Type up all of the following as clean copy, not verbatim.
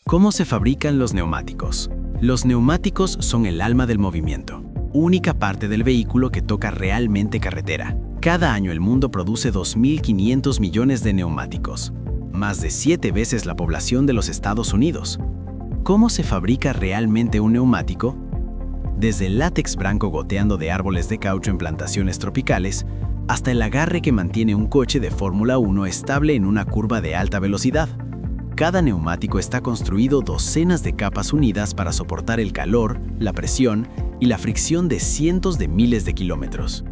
¿Cómo se fabrican los neumáticos? Los neumáticos son el alma del movimiento, única parte del vehículo que toca realmente carretera. Cada año el mundo produce 2.500 millones de neumáticos, más de 7 veces la población de los Estados Unidos. ¿Cómo se fabrica realmente un neumático? Desde el látex blanco goteando de árboles de caucho en plantaciones tropicales, hasta el agarre que mantiene un coche de Fórmula 1 estable en una curva de alta velocidad. Cada neumático está construido docenas de capas unidas para soportar el calor, la presión y la fricción de cientos de miles de kilómetros.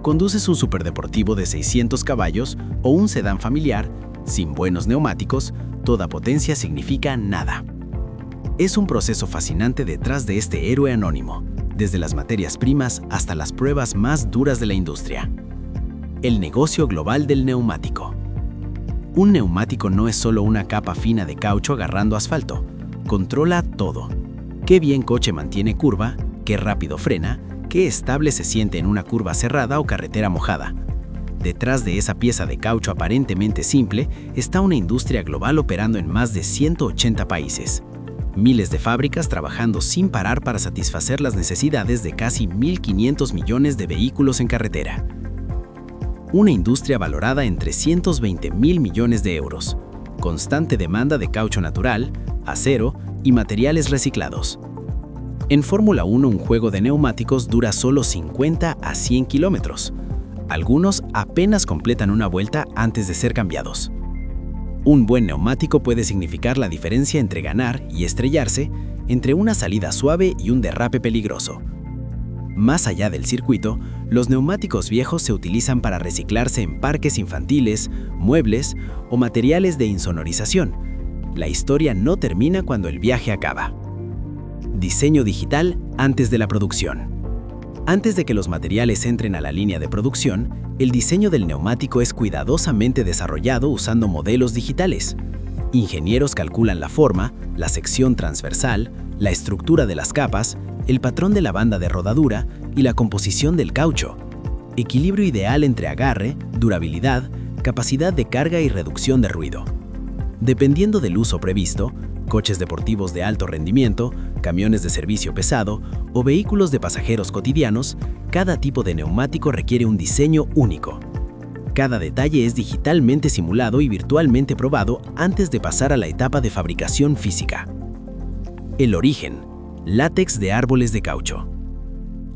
Conduces un superdeportivo de 600 caballos o un sedán familiar, sin buenos neumáticos, toda potencia significa nada. Es un proceso fascinante detrás de este héroe anónimo, desde las materias primas hasta las pruebas más duras de la industria. El negocio global del neumático. Un neumático no es solo una capa fina de caucho agarrando asfalto, controla todo. Qué bien coche mantiene curva, qué rápido frena, qué estable se siente en una curva cerrada o carretera mojada. Detrás de esa pieza de caucho aparentemente simple está una industria global operando en más de 180 países. Miles de fábricas trabajando sin parar para satisfacer las necesidades de casi 1.500 millones de vehículos en carretera. Una industria valorada en 320.000 millones de euros, constante demanda de caucho natural, acero y materiales reciclados. En Fórmula 1 un juego de neumáticos dura solo 50 a 100 kilómetros. Algunos apenas completan una vuelta antes de ser cambiados. Un buen neumático puede significar la diferencia entre ganar y estrellarse, entre una salida suave y un derrape peligroso. Más allá del circuito, los neumáticos viejos se utilizan para reciclarse en parques infantiles, muebles o materiales de insonorización. La historia no termina cuando el viaje acaba. Diseño digital antes de la producción. Antes de que los materiales entren a la línea de producción, el diseño del neumático es cuidadosamente desarrollado usando modelos digitales. Ingenieros calculan la forma, la sección transversal, la estructura de las capas, el patrón de la banda de rodadura y la composición del caucho. Equilibrio ideal entre agarre, durabilidad, capacidad de carga y reducción de ruido. Dependiendo del uso previsto, coches deportivos de alto rendimiento, camiones de servicio pesado o vehículos de pasajeros cotidianos, cada tipo de neumático requiere un diseño único. Cada detalle es digitalmente simulado y virtualmente probado antes de pasar a la etapa de fabricación física. El origen: látex de árboles de caucho.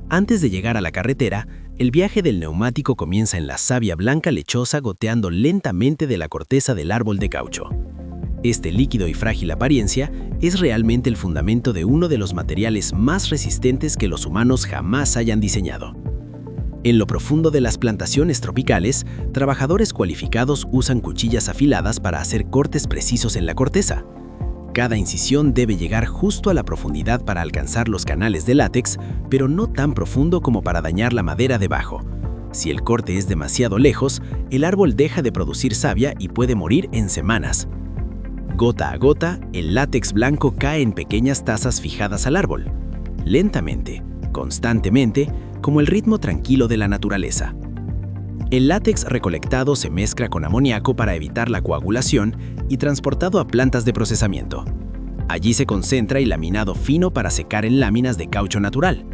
Antes de llegar a la carretera, el viaje del neumático comienza en la savia blanca lechosa goteando lentamente de la corteza del árbol de caucho. Este líquido y frágil apariencia es realmente el fundamento de uno de los materiales más resistentes que los humanos jamás hayan diseñado. En lo profundo de las plantaciones tropicales, trabajadores cualificados usan cuchillas afiladas para hacer cortes precisos en la corteza. Cada incisión debe llegar justo a la profundidad para alcanzar los canales de látex, pero no tan profundo como para dañar la madera debajo. Si el corte es demasiado lejos, el árbol deja de producir savia y puede morir en semanas. Gota a gota, el látex blanco cae en pequeñas tazas fijadas al árbol. Lentamente, constantemente, como el ritmo tranquilo de la naturaleza. El látex recolectado se mezcla con amoníaco para evitar la coagulación y transportado a plantas de procesamiento. Allí se concentra y laminado fino para secar en láminas de caucho natural.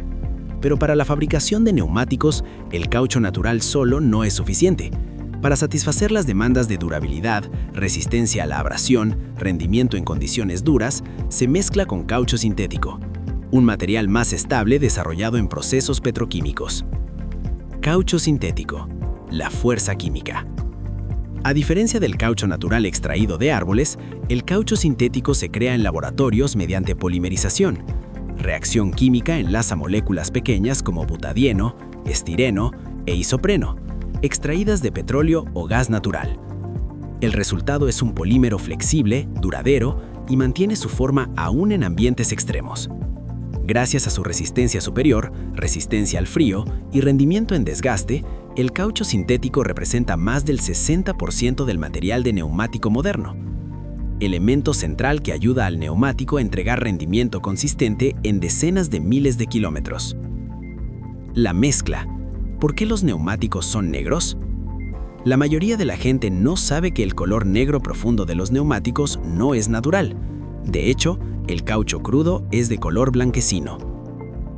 Pero para la fabricación de neumáticos, el caucho natural solo no es suficiente. Para satisfacer las demandas de durabilidad, resistencia a la abrasión, rendimiento en condiciones duras, se mezcla con caucho sintético, un material más estable desarrollado en procesos petroquímicos. Caucho sintético: la fuerza química. A diferencia del caucho natural extraído de árboles, el caucho sintético se crea en laboratorios mediante polimerización. Reacción química enlaza moléculas pequeñas como butadieno, estireno e isopreno, extraídas de petróleo o gas natural. El resultado es un polímero flexible, duradero y mantiene su forma aún en ambientes extremos. Gracias a su resistencia superior, resistencia al frío y rendimiento en desgaste, el caucho sintético representa más del 60% del material de neumático moderno. Elemento central que ayuda al neumático a entregar rendimiento consistente en decenas de miles de kilómetros. La mezcla. ¿Por qué los neumáticos son negros? La mayoría de la gente no sabe que el color negro profundo de los neumáticos no es natural. De hecho, el caucho crudo es de color blanquecino.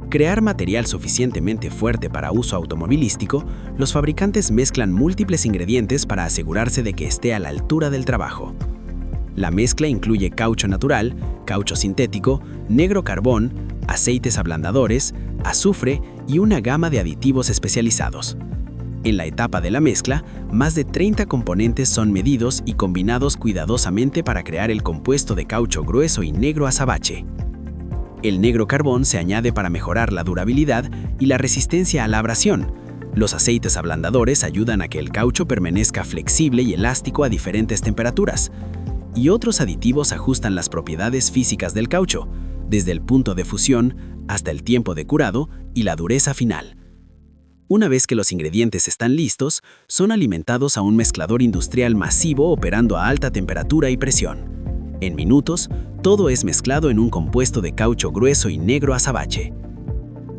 Crear material suficientemente fuerte para uso automovilístico, los fabricantes mezclan múltiples ingredientes para asegurarse de que esté a la altura del trabajo. La mezcla incluye caucho natural, caucho sintético, negro carbón, aceites ablandadores, azufre y una gama de aditivos especializados. En la etapa de la mezcla, más de 30 componentes son medidos y combinados cuidadosamente para crear el compuesto de caucho grueso y negro azabache. El negro carbón se añade para mejorar la durabilidad y la resistencia a la abrasión. Los aceites ablandadores ayudan a que el caucho permanezca flexible y elástico a diferentes temperaturas. Y otros aditivos ajustan las propiedades físicas del caucho, desde el punto de fusión hasta el tiempo de curado y la dureza final. Una vez que los ingredientes están listos, son alimentados a un mezclador industrial masivo operando a alta temperatura y presión. En minutos, todo es mezclado en un compuesto de caucho grueso y negro azabache.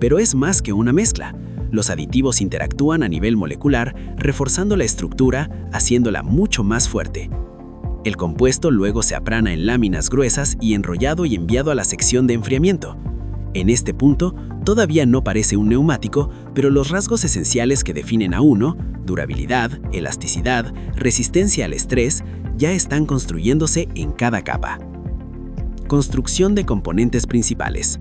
Pero es más que una mezcla. Los aditivos interactúan a nivel molecular, reforzando la estructura, haciéndola mucho más fuerte. El compuesto luego se aprana en láminas gruesas y enrollado y enviado a la sección de enfriamiento. En este punto, todavía no parece un neumático, pero los rasgos esenciales que definen a uno, durabilidad, elasticidad, resistencia al estrés, ya están construyéndose en cada capa. Construcción de componentes principales.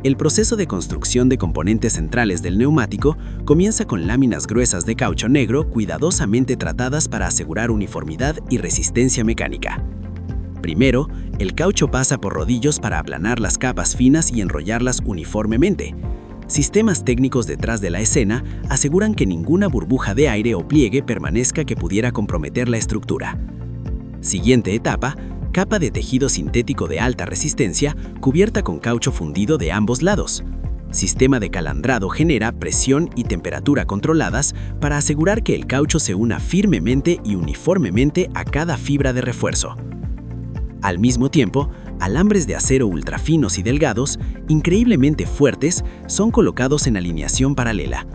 El proceso de construcción de componentes centrales del neumático comienza con láminas gruesas de caucho negro cuidadosamente tratadas para asegurar uniformidad y resistencia mecánica. Primero, el caucho pasa por rodillos para aplanar las capas finas y enrollarlas uniformemente. Sistemas técnicos detrás de la escena aseguran que ninguna burbuja de aire o pliegue permanezca que pudiera comprometer la estructura. Siguiente etapa, capa de tejido sintético de alta resistencia cubierta con caucho fundido de ambos lados. Sistema de calandrado genera presión y temperatura controladas para asegurar que el caucho se una firmemente y uniformemente a cada fibra de refuerzo. Al mismo tiempo, alambres de acero ultrafinos y delgados, increíblemente fuertes, son colocados en alineación paralela.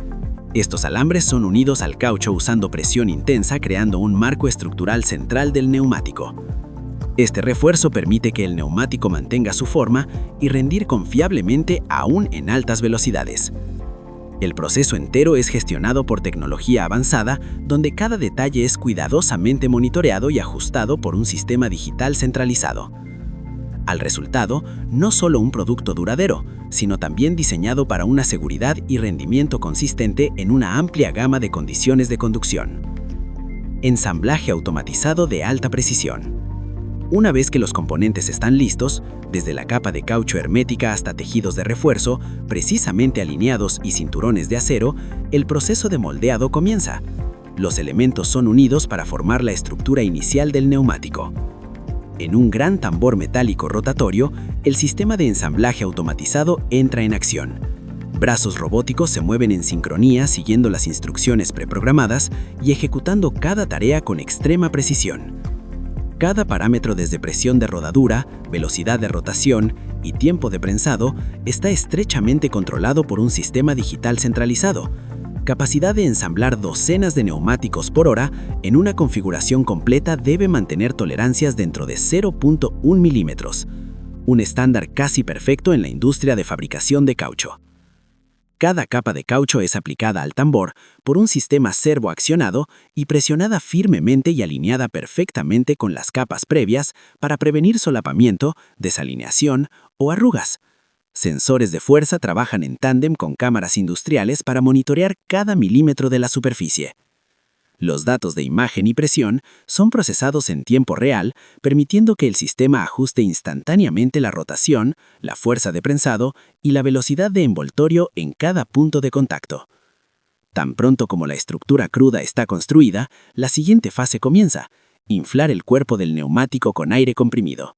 Estos alambres son unidos al caucho usando presión intensa, creando un marco estructural central del neumático. Este refuerzo permite que el neumático mantenga su forma y rendir confiablemente aún en altas velocidades. El proceso entero es gestionado por tecnología avanzada, donde cada detalle es cuidadosamente monitoreado y ajustado por un sistema digital centralizado. Al resultado, no solo un producto duradero, sino también diseñado para una seguridad y rendimiento consistente en una amplia gama de condiciones de conducción. Ensamblaje automatizado de alta precisión. Una vez que los componentes están listos, desde la capa de caucho hermética hasta tejidos de refuerzo, precisamente alineados y cinturones de acero, el proceso de moldeado comienza. Los elementos son unidos para formar la estructura inicial del neumático. En un gran tambor metálico rotatorio, el sistema de ensamblaje automatizado entra en acción. Brazos robóticos se mueven en sincronía siguiendo las instrucciones preprogramadas y ejecutando cada tarea con extrema precisión. Cada parámetro desde presión de rodadura, velocidad de rotación y tiempo de prensado está estrechamente controlado por un sistema digital centralizado. Capacidad de ensamblar docenas de neumáticos por hora en una configuración completa debe mantener tolerancias dentro de 0.1 milímetros, un estándar casi perfecto en la industria de fabricación de caucho. Cada capa de caucho es aplicada al tambor por un sistema servoaccionado y presionada firmemente y alineada perfectamente con las capas previas para prevenir solapamiento, desalineación o arrugas. Sensores de fuerza trabajan en tándem con cámaras industriales para monitorear cada milímetro de la superficie. Los datos de imagen y presión son procesados en tiempo real, permitiendo que el sistema ajuste instantáneamente la rotación, la fuerza de prensado y la velocidad de envoltorio en cada punto de contacto. Tan pronto como la estructura cruda está construida, la siguiente fase comienza: inflar el cuerpo del neumático con aire comprimido.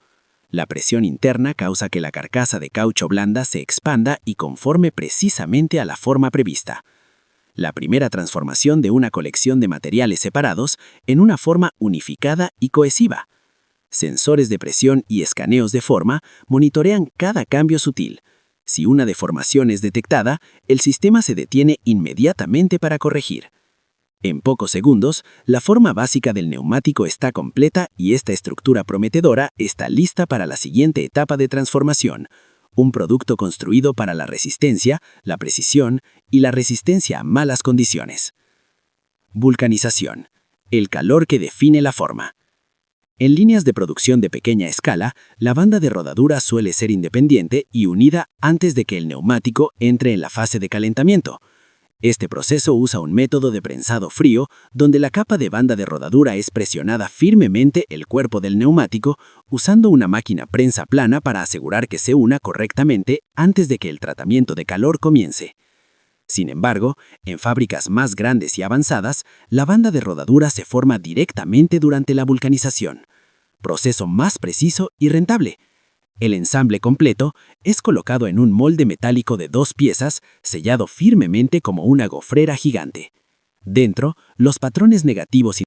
La presión interna causa que la carcasa de caucho blanda se expanda y conforme precisamente a la forma prevista. La primera transformación de una colección de materiales separados en una forma unificada y cohesiva. Sensores de presión y escaneos de forma monitorean cada cambio sutil. Si una deformación es detectada, el sistema se detiene inmediatamente para corregir. En pocos segundos, la forma básica del neumático está completa y esta estructura prometedora está lista para la siguiente etapa de transformación, un producto construido para la resistencia, la precisión y la resistencia a malas condiciones. Vulcanización. El calor que define la forma. En líneas de producción de pequeña escala, la banda de rodadura suele ser independiente y unida antes de que el neumático entre en la fase de calentamiento. Este proceso usa un método de prensado frío, donde la capa de banda de rodadura es presionada firmemente el cuerpo del neumático, usando una máquina prensa plana para asegurar que se una correctamente antes de que el tratamiento de calor comience. Sin embargo, en fábricas más grandes y avanzadas, la banda de rodadura se forma directamente durante la vulcanización. Proceso más preciso y rentable. El ensamble completo es colocado en un molde metálico de 2 piezas, sellado firmemente como una gofrera gigante. Dentro, los patrones negativos